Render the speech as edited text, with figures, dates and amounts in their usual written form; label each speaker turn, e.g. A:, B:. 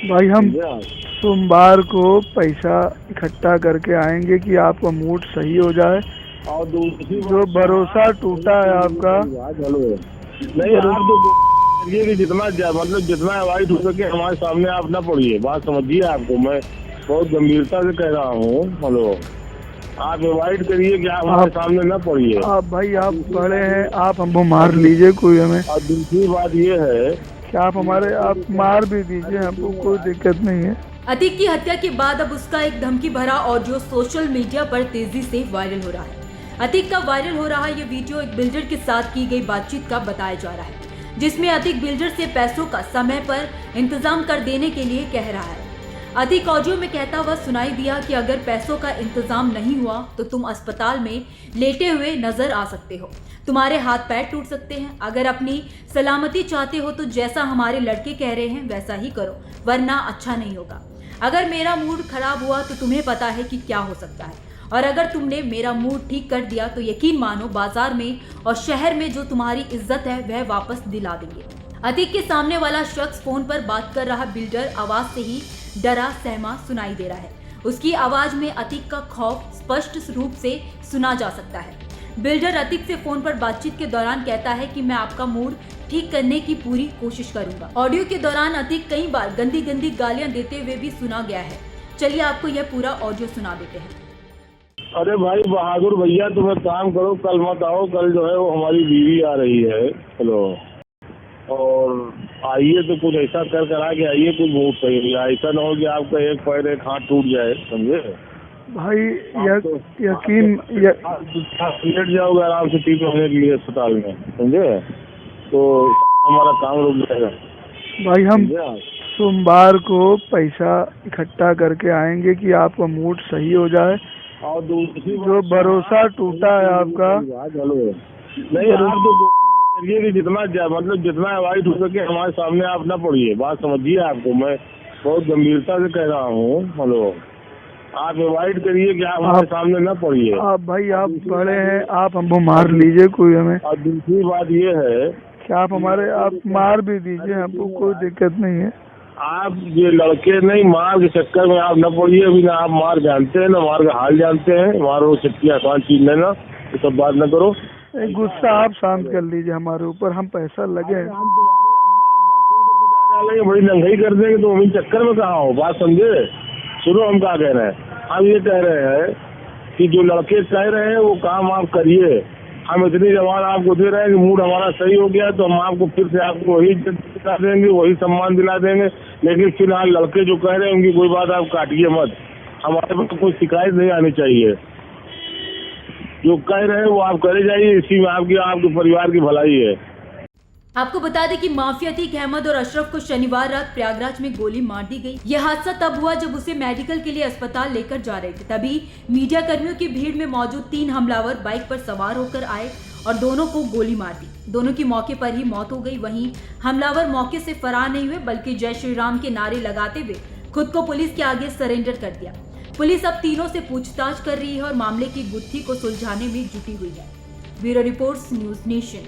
A: भाई हम
B: समझे आप?
A: सोमवार को पैसा इकट्ठा करके आएंगे कि आपका मूड सही हो जाए।
B: और दूसरी
A: जो भरोसा टूटा है आपका,
B: हेलो, नहीं आप तो करिए कि मतलब जितना अवॉइड हो सके हमारे सामने आप ना पड़िए। बात समझिए, आपको मैं बहुत गंभीरता से कह रहा हूँ। हेलो, आप अवॉइड करिए कि आप हमारे सामने ना पड़िए।
A: आप भाई आप बड़े हैं, आप हमको मार लीजिए कोई हमें,
B: और दूसरी बात ये है
A: कि आप मार भी दीजिए, हमको कोई दिक्कत नहीं है।
C: अतीक की हत्या के बाद अब उसका एक धमकी भरा ऑडियो सोशल मीडिया पर तेजी से वायरल हो रहा है। अतीक का वायरल हो रहा ये वीडियो एक बिल्डर के साथ की गई बातचीत का बताया जा रहा है, जिसमें अतीक बिल्डर से पैसों का समय पर इंतजाम कर देने के लिए कह रहा है। अतीक ऑडियो में कहता हुआ सुनाई दिया कि अगर पैसों का इंतजाम नहीं हुआ तो तुम अस्पताल में लेटे हुए नजर आ सकते हो, तुम्हारे हाथ पैर टूट सकते हैं। अगर अपनी सलामती चाहते हो तो जैसा हमारे लड़के कह रहे हैं वैसा ही करो, वरना अच्छा नहीं होगा। अगर मेरा मूड खराब हुआ तो तुम्हें पता है कि क्या हो सकता है, और अगर तुमने मेरा मूड ठीक कर दिया तो यकीन मानो बाजार में और शहर में जो तुम्हारी इज्जत है वह वापस दिला देंगे। अतीक के सामने वाला शख्स फोन पर बात कर रहा बिल्डर आवाज से ही डरा सहमा सुनाई दे रहा है। उसकी आवाज में अतीक का खौफ स्पष्ट रूप से सुना जा सकता है। बिल्डर अतीक से फोन पर बातचीत के दौरान कहता है कि मैं आपका मूड ठीक करने की पूरी कोशिश करूंगा। ऑडियो के दौरान अतीक कई बार गंदी गंदी गालियां देते हुए भी सुना गया है। चलिए आपको यह पूरा ऑडियो सुना देते हैं।
B: अरे भाई बहादुर भैया, तुम एक काम करो, कल मत आओ। कल जो है वो हमारी बीवी आ रही है। हेलो, और आइए तो कुछ ऐसा कर करा के आइए, कुछ बहुत सही नहीं। ऐसा ना हो कि आपका एक पैर एक हाथ टूट जाए, समझे
A: भाई
B: यकीन लेट जाओगे आराम से 3 महीने के लिए अस्पताल में, समझे, तो हमारा काम रुक जाएगा।
A: भाई हम
B: समझे आप?
A: सोमवार को पैसा इकट्ठा करके आएंगे कि आपका मूड सही हो जाए।
B: और दूसरी
A: जो भरोसा टूटा है आपका,
B: हेलो, नहीं आप तो करिए कि जितना अवॉइड हो सके हमारे सामने आप ना पड़िए। बात समझिए, आपको मैं बहुत गंभीरता से कह रहा हूँ। हेलो, आप अवॉइड करिए कि आप हमारे सामने ना पड़िए।
A: आप बड़े हैं, आप हमको मार लीजिए कोई हमें,
B: और दूसरी बात ये है
A: कि आप मार भी दीजिए, हमको कोई दिक्कत नहीं है।
B: आप ये लड़के नहीं, मार के चक्कर में आप न पड़िए। अभी ना आप मार जानते हैं, ना मार का हाल जानते हैं। मार वो चक्की आसान चीज नहीं ना, ये सब बात न करो।
A: गुस्सा आप शांत कर लीजिए हमारे ऊपर, हम पैसा लगे
B: बड़ी नंगाई कर देंगे तो हम चक्कर में कहाँ हो। बात समझे, सुनो हम क्या कह रहे हैं। हम ये कह रहे हैं कि जो लड़के कह रहे हैं वो काम आप करिए। हम इतनी जवान आपको दे रहे हैं कि मूड हमारा सही हो गया तो हम आपको फिर से आपको वही इज्जत दिला देंगे, वही सम्मान दिला देंगे। लेकिन फिलहाल लड़के जो कह रहे हैं उनकी कोई बात आप काटिए मत। हमारे पास कोई शिकायत नहीं आनी चाहिए। जो कह रहे हैं वो आप करे जाइए, इसी में आपके परिवार की भलाई है।
C: आपको बता दें कि माफिया अतीक अहमद और अशरफ को शनिवार रात प्रयागराज में गोली मार दी गई। यह हादसा तब हुआ जब उसे मेडिकल के लिए अस्पताल लेकर जा रहे थे। तभी मीडिया कर्मियों की भीड़ में मौजूद 3 हमलावर बाइक पर सवार होकर आए और दोनों को गोली मार दी। दोनों की मौके पर ही मौत हो गई। वहीं हमलावर मौके से फरार नहीं हुए बल्कि जय श्री राम के नारे लगाते हुए खुद को पुलिस के आगे सरेंडर कर दिया। पुलिस अब तीनों से पूछताछ कर रही है और मामले की गुत्थी को सुलझाने में जुटी हुई है। Bureau reports, news nation.